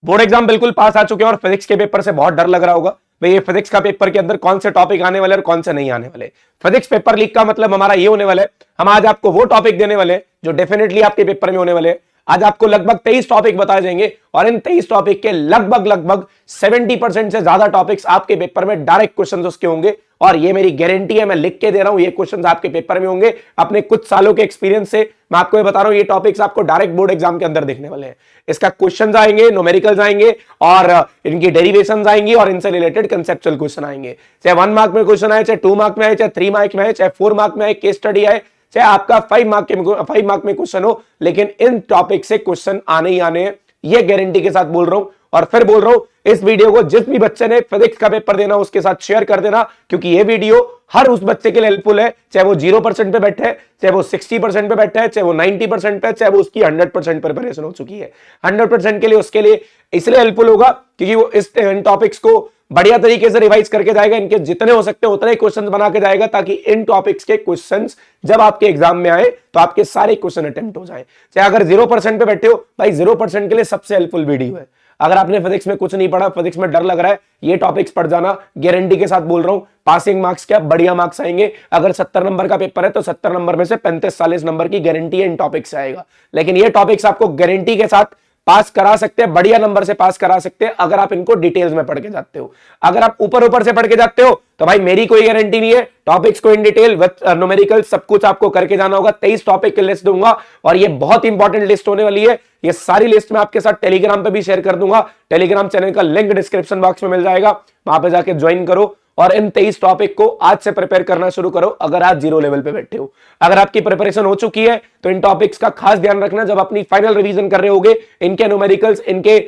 Board exam बिल्कुल पास आ चुके हैं और फिजिक्स के पेपर से बहुत डर लग रहा होगा भाई ये फिजिक्स का पेपर के अंदर कौन से टॉपिक आने वाले और कौन से नहीं आने वाले। फिजिक्स पेपर लीक का मतलब हमारा ये होने वाला है, हम आज आपको वो टॉपिक देने वाले जो डेफिनेटली आपके पेपर में होने वाले। आज आपको लगभग 23 टॉपिक बताए जाएंगे और इन 23 टॉपिक के लगभग 70% से ज्यादा टॉपिक्स आपके पेपर में डायरेक्ट क्वेश्चंस उसके होंगे और ये मेरी गारंटी है, मैं लिख के दे रहा हूं ये क्वेश्चंस आपके पेपर में होंगे। अपने कुछ सालों के एक्सपीरियंस से मैं आपको ये बता रहा हूं ये टॉपिक्स आपको डायरेक्ट बोर्ड एग्जाम के अंदर देखने वाले हैं। इसका क्वेश्चंस आएंगे, न्यूमेरिकल्स आएंगे और इनकी डेरिवेशंस आएंगी और इनसे रिलेटेड कंसेप्चुअल क्वेश्चन आएंगे। चाहे 1 मार्क में क्वेश्चन आए, चाहे 2 मार्क में आए, चाहे 3 मार्क में आए, चाहे 4 मार्क में आए, केस स्टडी आए, चाहे आपका 5 मार्क में क्वेश्चन हो, लेकिन इन टॉपिक से क्वेश्चन आने ही आने हैं, ये गारंटी के साथ बोल रहा हूं। और फिर बोल रहा हूं इस वीडियो को जिस भी बच्चे ने फिजिक्स का पेपर देना उसके साथ शेयर कर देना, क्योंकि ये वीडियो हर उस बच्चे के लिए हेल्पफुल है, चाहे वो 0% पे बैठे, चाहे वो 60% पे बैठे, चाहे वो 90% पे, चाहे वो उसकी 100% प्रिपरेशन हो चुकी है। 100% के लिए उसके लिए इसलिए हेल्पफुल होगा क्योंकि वो इस टॉपिक्स को बढ़िया तरीके से रिवाइज करके जाएगा, इनके जितने हो सकते हैं उतने क्वेश्चंस बना के जाएगा ताकि इन टॉपिक्स के क्वेश्चंस जब आपके एग्जाम में आए तो आपके सारे क्वेश्चन अटेम्प्ट हो जाए। चाहे अगर 0% पे बैठे हो, भाई 0% के लिए सबसे हेल्पफुल वीडियो है। अगर आपने फिजिक्स में कुछ नहीं पढ़ा, फिजिक्स में डर लग रहा है, ये टॉपिक्स पढ़ जाना, गारंटी के साथ बोल रहा हूं। पासिंग मार्क्स क्या बढ़िया मार्क्स आएंगे। अगर 70 नंबर का पेपर है तो 70 नंबर में से 35-40 नंबर की गारंटी है इन टॉपिक्स से आएगा। लेकिन ये टॉपिक्स आपको गारंटी के साथ पास करा सकते हैं, बढ़िया नंबर से पास करा सकते हैं अगर आप इनको डिटेल्स में पढ़ के जाते हो। अगर आप ऊपर से पढ़ के जाते हो तो भाई मेरी कोई गारंटी नहीं है। टॉपिक्स को इन डिटेल विद न्यूमेरिकल सब कुछ आपको करके जाना होगा। 23 टॉपिक की लिस्ट दूंगा और ये बहुत इंपॉर्टेंट लिस्ट होने वाली है। ये सारी लिस्ट मैं आपके साथ टेलीग्राम पे भी शेयर कर दूंगा। टेलीग्राम चैनल का लिंक डिस्क्रिप्शन बॉक्स में मिल जाएगा, वहां पे जाके ज्वाइन करो और इन 23 टॉपिक को आज से प्रिपेयर करना शुरू करो। अगर आज 0 लेवल पे बैठे हो, अगर आपकी प्रिपरेशन हो चुकी है तो इन टॉपिक्स का खास ध्यान रखना जब अपनी फाइनल रिवीजन कर रहे होगे। इनके न्यूमेरिकल्स, इनके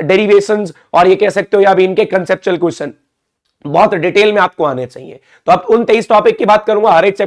डेरिवेशंस और ये कह सकते हो या भी इनके कंसेप्चुअल क्वेश्चन बहुत डिटेल में आपको आने चाहिए। तो अब उन 23 टॉपिक की बात करूंगा। हर एक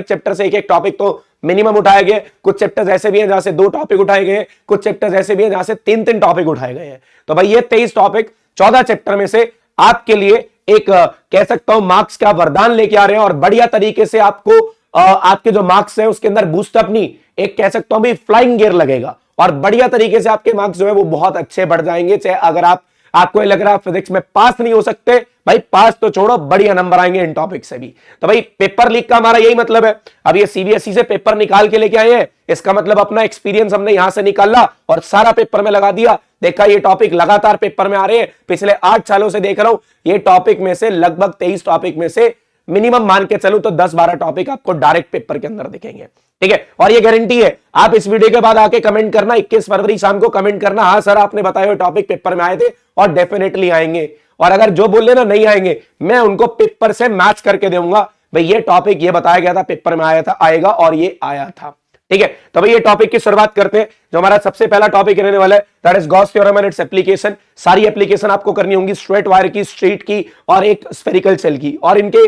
चैप्टर से एक टॉपिक तो मिनिमम उठाए गए। कुछ चैप्टर्स ऐसे भी हैं जहां से 2 टॉपिक उठाए गए, कुछ चैप्टर्स ऐसे भी हैं जहां से 3-3 टॉपिक उठाए गए हैं। तो भाई ये 23 टॉपिक 14 चैप्टर में से आपके लिए एक कह सकता हूं मार्क्स का वरदान लेके आ रहे हैं और बढ़िया तरीके से आपको आपके जो मार्क्स है उसके अंदर बूस्टअप नहीं, एक कह सकता हूं भी फ्लाइंग गियर लगेगा और बढ़िया तरीके से आपके मार्क्स जो है वो बहुत अच्छे बढ़ जाएंगे। चाहे अगर आपको लग रहा है फिजिक्स में पास नहीं हो सकते, भाई पास तो छोड़ो, बढ़िया नंबर आएंगे इन टॉपिक से भी। तो भाई पेपर लीक का हमारा यही मतलब है। अब ये सीबीएसई से पेपर निकाल के लेके आए हैं, इसका मतलब अपना एक्सपीरियंस हमने यहां से निकाला और सारा पेपर में लगा दिया। देखा ये टॉपिक लगातार पेपर में आ रहे हैं, पिछले 8 सालों से देख रहा हूं। ये टॉपिक में से लगभग 23 टॉपिक में से मिनिमम मान के चलूं तो 10-12 टॉपिक आपको डायरेक्ट पेपर के अंदर दिखेंगे, ठीक है। और ये गारंटी है, आप इस वीडियो के बाद आके कमेंट करना, 21 फरवरी शाम को कमेंट करना, हाँ सर आपने बताया हुए टॉपिक पेपर में आए थे और डेफिनेटली आएंगे। और अगर जो बोल लेना नहीं आएंगे, मैं उनको पेपर से मैच करके दूंगा, भाई ये टॉपिक ये बताया गया था पेपर में आया था, आएगा और ये आया था, ठीक है। तो भाई ये टॉपिक की शुरुआत करते हैं। जो हमारा सबसे पहला टॉपिक रहने वाला है that is Gauss theorem and its application. सारी एप्लीकेशन आपको करनी होंगी, स्ट्रेट वायर की, स्ट्रीट की और एक स्फेरिकल सेल की, और इनके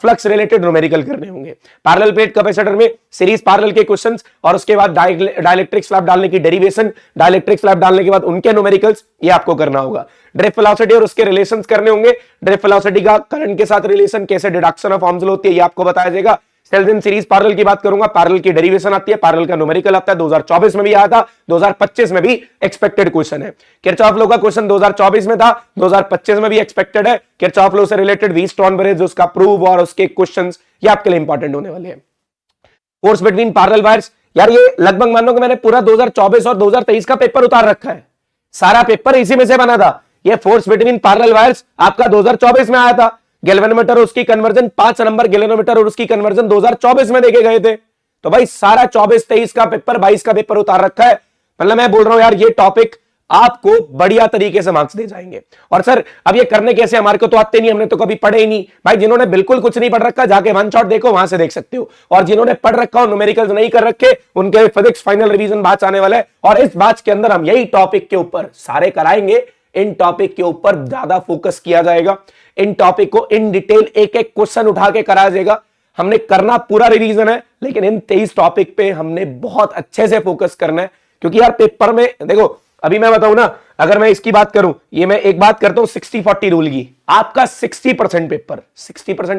फ्लक्स रिलेटेड न्यूमेरिकल करने होंगे। पैरेलल प्लेट कैपेसिटर में सीरीज पैरेलल के क्वेश्चंस और उसके बाद डाइलेक्ट्रिक स्लैब डालने की डेरिवेशन, डाइलेक्ट्रिक स्लैब डालने के बाद उनके न्यूमेरिकल्स ये आपको करना होगा। ड्रिफ्ट वेलोसिटी और उसके रिलेशंस करने होंगे। ड्रिफ्ट वेलोसिटी का करंट के साथ रिलेशन, कैसे डिडक्शन ऑफ फॉर्मूला होती है ये आपको बताया जाएगा। सेल्स इन सीरीज पैरेलल की बात करूंगा, पैरेलल की डेरिवेशन आती है, पैरेलल का न्यूमेरिकल आता है। 2024 में भी आया था, 2025 में भी एक्सपेक्टेड क्वेश्चन है। किरचॉफ लॉ का क्वेश्चन 2024 में था, 2025 में भी एक्सपेक्टेड है। किरचॉफ लॉ से रिलेटेड व्हीटस्टोन ब्रिज, उसका प्रूफ और उसके क्वेश्चंस ये आपके लिए इंपॉर्टेंट होने वाले हैं। फोर्स बिटवीन पैरेलल वायर्स, यार ये लगभग मान लो कि मैंने पूरा 2024 और 2023 का पेपर उतार रखा है, सारा पेपर इसी में से बना था। ये फोर्स बिटवीन पैरेलल वायर्स आपका 2024 में आया था। गैल्वेनोमीटर और उसकी कन्वर्जन 5 नंबर, गैल्वेनोमीटर और उसकी कन्वर्जन 2024 में देखे गए थे। तो भाई सारा 24-23 का पेपर, 22 का पेपर उतार रखा है। मतलब मैं बोल रहा हूं यार ये टॉपिक आपको बढ़िया तरीके से मार्क्स दे जाएंगे। और सर अब ये करने कैसे, हमारे को तो आते नहीं, हमने तो कभी पढ़े ही नहीं। भाई जिन्होंने बिल्कुल कुछ नहीं पढ़ रखा जाके वन शॉट देखो, वहां से देख सकते हो। और जिन्होंने पढ़ रखा हो, न्यूमेरिकल्स नहीं कर रखे, उनके फिजिक्स फाइनल रिवीजन बैच आने वाला है और इस बैच के अंदर हम यही टॉपिक के ऊपर सारे कराएंगे। इन टॉपिक के ऊपर ज्यादा फोकस किया जाएगा, इन टॉपिक को इन डिटेल एक एक क्वेश्चन उठा के कराया जाएगा। हमने करना पूरा रिवीजन है, लेकिन इन 23 टॉपिक पे हमने बहुत अच्छे से फोकस करना है। क्योंकि यार पेपर में देखो, अभी मैं बताऊं ना, अगर मैं इसकी बात करूं, ये मैं एक बात करता हूं 60-40 रूल की, आपका 60%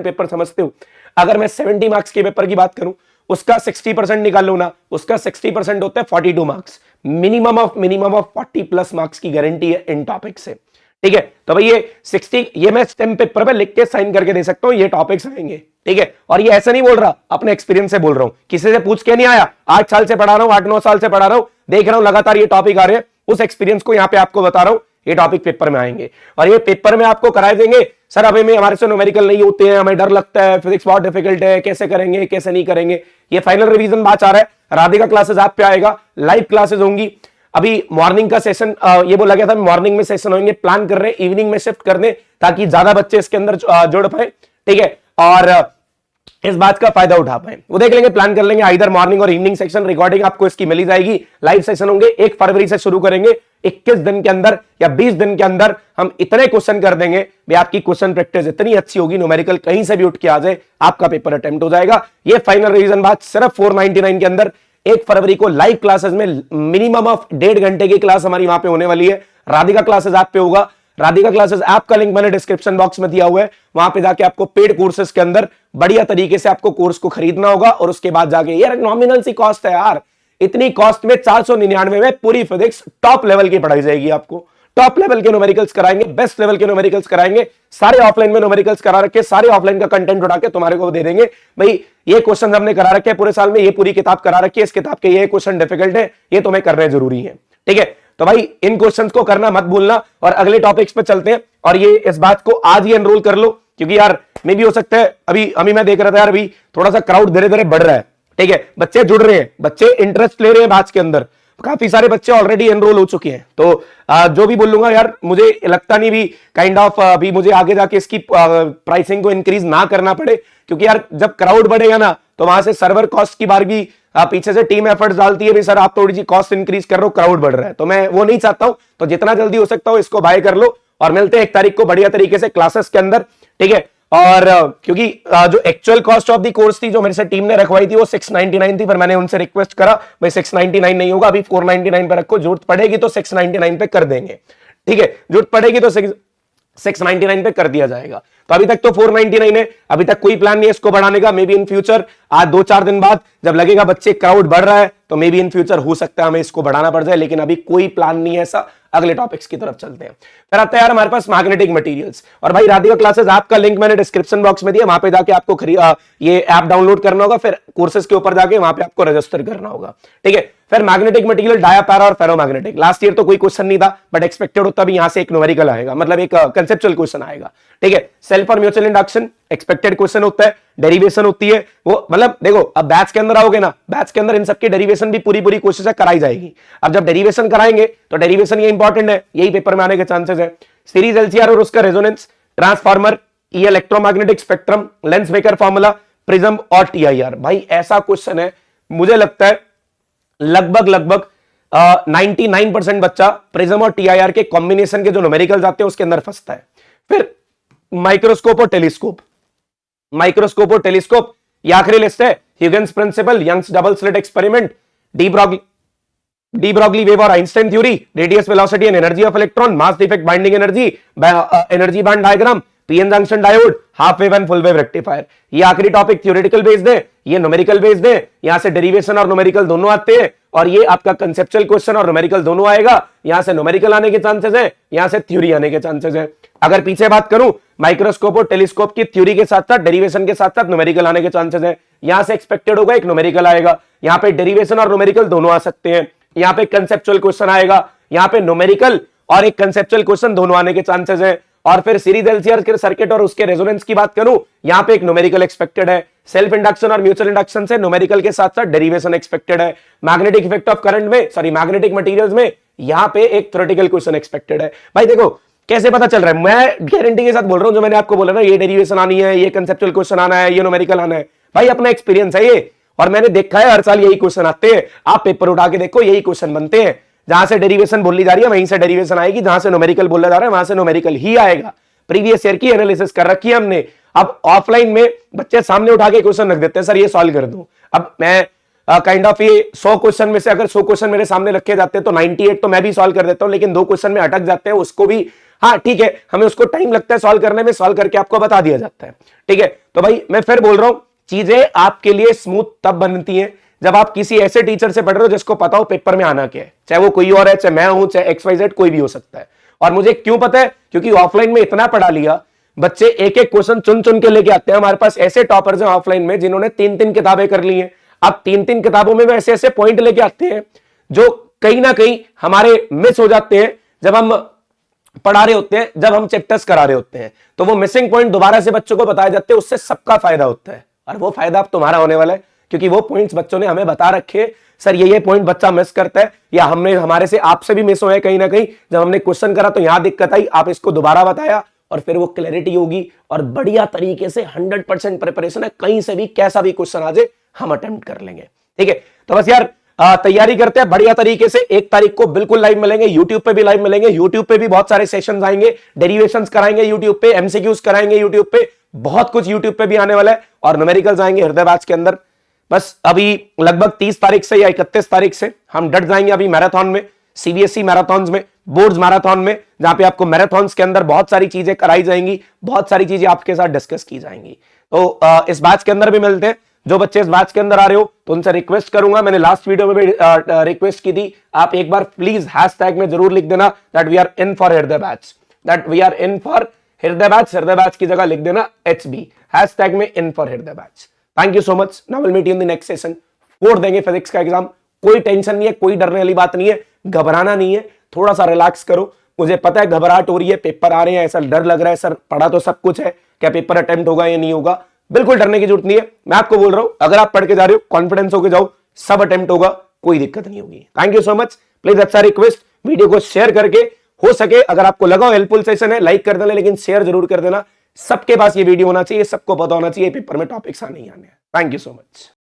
पेपर समझते हो। अगर मैं 70 मार्क्स के पेपर की बात करूं उसका 60% निकाल लो ना, उसका 60% होता है 42 marks. Minimum of 40 plus marks की गारंटी है इन टॉपिक से, ठीक है। तो भाई ये 60, ये मैं स्टेम पेपर पे लिख के साइन करके दे सकता हूं, ये टॉपिक्स आएंगे, ठीक है। और ये ऐसा नहीं बोल रहा, अपने एक्सपीरियंस से बोल रहा हूं, किसी से पूछ के नहीं आया। 8 साल से पढ़ा रहा हूं, 8-9 साल से पढ़ा रहा हूं, देख रहा हूं लगातार ये टॉपिक आ रहे हैं, उस एक्सपीरियंस को यहां पे आपको बता रहा हूं। ये टॉपिक पेपर में आएंगे और ये पेपर में आपको कराए देंगे। सर अभी में हमारे से न्यूमेरिकल नहीं होते हैं, हमें डर लगता है, फिजिक्स बहुत डिफिकल्ट है, कैसे करेंगे कैसे नहीं करेंगे। ये फाइनल रिवीजन बैच आ रहा है, राधिका क्लासेस ऐप पे आएगा, लाइव क्लासेस होंगी। अभी मॉर्निंग का सेशन ये बोला गया था, मॉर्निंग में सेशन होंगे, प्लान कर रहे हैं इवनिंग में शिफ्ट करने, ताकि ज्यादा बच्चे इसके अंदर जुड़ पाए, ठीक है, और इस बात का फायदा उठा पाए। वो देख लेंगे, प्लान कर लेंगे, आइदर मॉर्निंग और इवनिंग सेक्शन। रिकॉर्डिंग आपको इसकी मिली जाएगी, लाइव सेशन होंगे। 1 फरवरी से शुरू करेंगे, 21 दिन के अंदर या 20 दिन के अंदर हम इतने क्वेश्चन कर देंगे भाई, आपकी क्वेश्चन प्रैक्टिस इतनी अच्छी होगी, न्यूमेरिकल कहीं से भी उठ के आ जाए, आपका पेपर अटेम्प्ट हो जाएगा। ये फाइनल रिवीजन बात सिर्फ 499 के अंदर 1 फरवरी को लाइव क्लासेस में मिनिमम ऑफ 1.5 घंटे की क्लास हमारी वहां पे होने वाली है। राधिका क्लासेस ऐप पे होगा, राधिका क्लासेस ऐप का लिंक मैंने डिस्क्रिप्शन बॉक्स में दिया हुआ है, वहां पे जाके आपको पेड कोर्सेज के अंदर बढ़िया तरीके से आपको कोर्स को खरीदना होगा। और उसके बाद जाके, यार नॉमिनल सी कॉस्ट है यार, इतनी कॉस्ट में 499 में पूरी फिजिक्स टॉप लेवल की पढ़ाई जाएगी। आपको टॉप लेवल के न्यूमेरिकल्स कराएंगे, बेस्ट लेवल के न्यूमेरिकल्स कराएंगे, सारे ऑफलाइन में न्यूमेरिकल्स करा रखे, सारे ऑफलाइन का कंटेंट उठा के तुम्हारे को दे देंगे। भाई ये क्वेश्चन हमने करा रखे हैं पूरे साल में, ये पूरी किताब करा रखी है, इस किताब के ये क्वेश्चन डिफिकल्ट है, ये तुम्हें करने जरूरी है, ठीक है। तो भाई इन क्वेश्चंस को करना मत भूलना। और अगले टॉपिक्स पे चलते हैं, और ये इस बात को आज ही एनरोल कर लो, क्योंकि यार मे भी हो सकता है, अभी मैं देख रहा था यार, अभी थोड़ा सा क्राउड धीरे धीरे बढ़ रहा है, ठीक है, बच्चे जुड़ रहे हैं, बच्चे इंटरेस्ट ले रहे हैं बैच के अंदर, काफी सारे बच्चे ऑलरेडी एनरोल हो चुके हैं। तो जो भी बोलूंगा यार, मुझे लगता नहीं भी काइंड ऑफ अभी मुझे आगे जाके इसकी प्राइसिंग को इंक्रीज ना करना पड़े, क्योंकि यार जब क्राउड बढ़ेगा ना, तो वहां से सर्वर कॉस्ट की बार भी पीछे से टीम एफर्ट्स डालती है, भी सर आप थोड़ी सी कॉस्ट इंक्रीज कर रहे हो, क्राउड बढ़ रहा है, तो मैं वो नहीं चाहता हूं। तो जितना जल्दी हो सकता हो इसको बाय कर लो, और मिलते हैं 1 तारीख को बढ़िया तरीके से क्लासेस के अंदर, ठीक है। और क्योंकि जो actual cost of the course थी, जो मेरे से टीम ने रखवाई थी, वो 699 थी, पर मैंने उनसे रिक्वेस्ट करा भाई 699 नहीं होगा, अभी 499 पे रखो, जरूरत पड़ेगी तो 699 पे कर देंगे, ठीक है, जरूरत पड़ेगी तो 699 पे कर दिया जाएगा। तो अभी तक तो 499 है, अभी तक कोई प्लान नहीं है इसको बढ़ाने का। मे बी इन फ्यूचर, आज 2-4 दिन बाद जब लगेगा बच्चे क्राउड बढ़ रहा है, तो मे बी इन फ्यूचर हो सकता है हमें इसको बढ़ाना पड़ जाए, लेकिन अभी कोई प्लान नहीं है ऐसा। अगले टॉपिक्स की तरफ चलते हैं। फिर आता है यार हमारे पास मैग्नेटिक मटेरियल्स, और भाई राधिका क्लासेस ऐप का लिंक मैंने डिस्क्रिप्शन बॉक्स में दिया, वहां पे जाके आपको ये ऐप डाउनलोड करना होगा, फिर कोर्सेज के ऊपर जाके वहां पे आपको रजिस्टर करना होगा, ठीक है। फिर मैग्नेटिक मटेरियल, डाया, पैरा और फेरोमैग्नेटिक। लास्ट ईयर तो कोई क्वेश्चन नहीं था, बट एक्सपेक्टेड होता भी यहां से एक न्यूमेरिकल आएगा, मतलब एक कंसेप्चुअल क्वेश्चन आएगा, ठीक है। सेल्फ और म्यूचुअल इंडक्शन एक्सपेक्टेड क्वेश्चन होता है, डेरिवेशन होती है वो, मतलब देखो अब बैच के अंदर आओगे ना, बैच के अंदर इन सबकी डेरिवेशन भी पूरी कोशिश कराई जाएगी। अब जब डेरिवेशन कराएंगे तो डेरिवेशन ये इंपॉर्टेंट है, यही पेपर में आने के चांसेस है। सीरीज एलसीआर और उसका रेजोनेंस, ट्रांसफार्मर, ये electromagnetic spectrum, lens baker formula, prism और टीआईआर। भाई ऐसा क्वेश्चन है, मुझे लगता है लगभग 99% बच्चा प्रिज्म और टीआईआर के कॉम्बिनेशन के जो न्यूमेरिकल्स आते हैं उसके अंदर फंसता है। फिर माइक्रोस्कोप और टेलीस्कोप, माइक्रोस्कोप और टेलीस्कोप, ये आखिरी लिस्ट है। Huygens principle, Young's double slit experiment, de Broglie wave और Einstein theory, radius velocity and energy of electron, mass defect binding energy, energy band diagram, PN junction diode, half wave and full wave rectifier. ये आखिरी topic theoretical based है, ये numerical based है। यहां से derivation और numerical दोनों आते हैं, और ये आपका कंसेप्चुअल क्वेश्चन और न्यूमेरिकल दोनों आएगा। यहां से न्यूमेरिकल आने के चांसेस है, यहां से थ्योरी आने के चांसेस है। अगर पीछे बात करूं, माइक्रोस्कोप और टेलीस्कोप की थ्योरी के साथ साथ डेरिवेशन के साथ साथ न्यूमेरिकल आने के चांसेस है। यहां से एक्सपेक्टेड होगा एक न्यूमेरिकल आएगा, यहां पे डेरिवेशन और न्यूमेरिकल दोनों आ सकते हैं। यहां पे कंसेप्चुअल क्वेश्चन आएगा, यहां पे न्यूमेरिकल और एक कंसेप्चुअल क्वेश्चन दोनों आने के चांसेस है। और फिर सीरीज एलसीआर के सर्किट और उसके रेजोनेंस की बात करूं, यहां पे एक न्यूमेरिकल एक्सपेक्टेड है। सेल्फ इंडक्शन और म्यूचुअल इंडक्शन से न्यूमेरिकल के साथ साथ डेरिवेशन एक्सपेक्टेड है। मैग्नेटिक इफेक्ट ऑफ करंट में, सॉरी मैग्नेटिक मटेरियल्स में यहां पे एक थ्योरेटिकल क्वेश्चन एक्सपेक्टेड है। भाई देखो कैसे पता चल रहा है, मैं गारंटी के साथ बोल रहा हूं, जो मैंने आपको बोला ना, ये डेरिवेशन आनी है, ये कंसेप्चुअल क्वेश्चन आना है, ये न्यूमेरिकल आना है, भाई अपना एक्सपीरियंस है ये, और मैंने देखा है हर साल यही क्वेश्चन आते हैं। आप पेपर उठा के देखो, यही क्वेश्चन बनते हैं। जहां से डेरिवेशन बोली जा रही है वहीं से डेरिवेशन आएगी, जहां से न्यूमेरिकल बोला जा रहा है वहां से न्यूमेरिकल ही आएगा। प्रीवियस ईयर की एनालिसिस कर रखी है हमने। अब ऑफलाइन में बच्चे सामने उठा के क्वेश्चन रख देते हैं, सर ये सॉल्व कर दो। अब मैं काइंड ऑफ ये 100 क्वेश्चन में से अगर 100 क्वेश्चन मेरे सामने रखे जाते हैं तो 98 तो मैं भी सॉल्व कर देता हूं, लेकिन 2 क्वेश्चन में अटक जाते हैं, उसको भी हाँ ठीक है, हमें उसको टाइम लगता है सॉल्व करने में, सॉल्व करके आपको बता दिया जाता है, ठीक है। तो भाई मैं फिर बोल रहा हूं, चीजें आपके लिए स्मूथ तब बनती हैं जब आप किसी ऐसे टीचर से पढ़ रहे हो जिसको पता हो पेपर में आना क्या है, चाहे वो कोई और है, चाहे मैं हूं, चाहे XYZ कोई भी हो सकता है। और मुझे क्यों पता है? क्योंकि ऑफलाइन में इतना पढ़ा लिया, बच्चे एक एक क्वेश्चन चुन चुन के लेके आते हैं। हमारे पास ऐसे टॉपर्स हैं ऑफलाइन में जिन्होंने 3-3 किताबें कर ली हैं। अब 3-3 किताबों में ऐसे ऐसे पॉइंट लेके आते हैं जो कहीं ना कहीं हमारे मिस हो जाते हैं जब हम पढ़ा रहे होते हैं, जब हम चैप्टर्स करा रहे होते हैं। तो वो मिसिंग पॉइंट दोबारा से बच्चों को बताए जाते हैं, उससे सबका फायदा होता है। और वो फायदा अब तुम्हारा होने वाला है, क्योंकि वो पॉइंट्स बच्चों ने हमें बता रखे, सर ये पॉइंट बच्चा मिस करता है, या हमने हमारे से आपसे भी मिस हुआ है कहीं ना कहीं। जब हमने क्वेश्चन करा तो यहां दिक्कत आई, आप इसको दोबारा बताया, और फिर वो क्लैरिटी होगी और बढ़िया तरीके से 100% प्रिपरेशन है, कहीं से भी कैसा भी क्वेश्चन आ जाए हम अटेम्प्ट कर लेंगे। ठीक है, तो बस यार तैयारी करते हैं बढ़िया तरीके से। 1 तारीख को बिल्कुल लाइव मिलेंगे, यूट्यूब पे भी लाइव मिलेंगे। यूट्यूब पे भी बहुत सारे सेशंस आएंगे, डेरिवेशंस कराएंगे यूट्यूब पे, एमसीक्यूज कराएंगे यूट्यूब पे, बहुत कुछ यूट्यूब पे भी आने वाला है, और न्यूमेरिकल्स आएंगे हृदय बैच के अंदर। बस अभी लगभग 30 तारीख से या 31 तारीख से हम डट जाएंगे अभी मैराथन में, सीबीएसई मैराथन में, बोर्ड्स मैराथन में, जहां पे आपको मैराथन्स के अंदर बहुत सारी चीजें कराई जाएंगी, बहुत सारी चीजें आपके साथ डिस्कस की जाएंगी। तो इस बैच के अंदर भी मिलते हैं। जो बच्चे इस बैच के अंदर आ रहे हो तो उनसे रिक्वेस्ट करूंगा, मैंने लास्ट वीडियो में भी रिक्वेस्ट की थी, आप एक बार प्लीज हैशटैग में जरूर लिख देना that we are in for Hriday batch, that we are in for Hriday batch. Hriday batch की जगह लिख देना HB, हैशटैग में in for Hriday batch. Thank you so much, now will meet you in the next session. फोड़ देंगे फिजिक्स का exam, कोई tension नहीं है, कोई डरने वाली बात नहीं है, घबराना नहीं है, थोड़ा सा रिलैक्स करो। मुझे पता है घबराहट हो रही है, पेपर आ रहे हैं, ऐसा डर लग रहा है, सर पढ़ा तो सब कुछ है, क्या पेपर अटेम्प्ट होगा या नहीं होगा। बिल्कुल डरने की जरूरत नहीं है, मैं आपको बोल रहा हूं, अगर आप पढ़ के जा रहे हो, कॉन्फिडेंस होकर जाओ, सब अटेम्प्ट होगा, कोई दिक्कत नहीं होगी। Thank you so much. Please अच्छा रिक्वेस्ट, वीडियो को शेयर करके, हो सके अगर आपको लगा हो हेल्पफुल सेशन है, लाइक कर देना, लेकिन शेयर जरूर कर देना। सबके पास ये वीडियो होना चाहिए, सबको पता होना चाहिए पेपर में टॉपिक्स आने ही आने हैं। Thank you so much.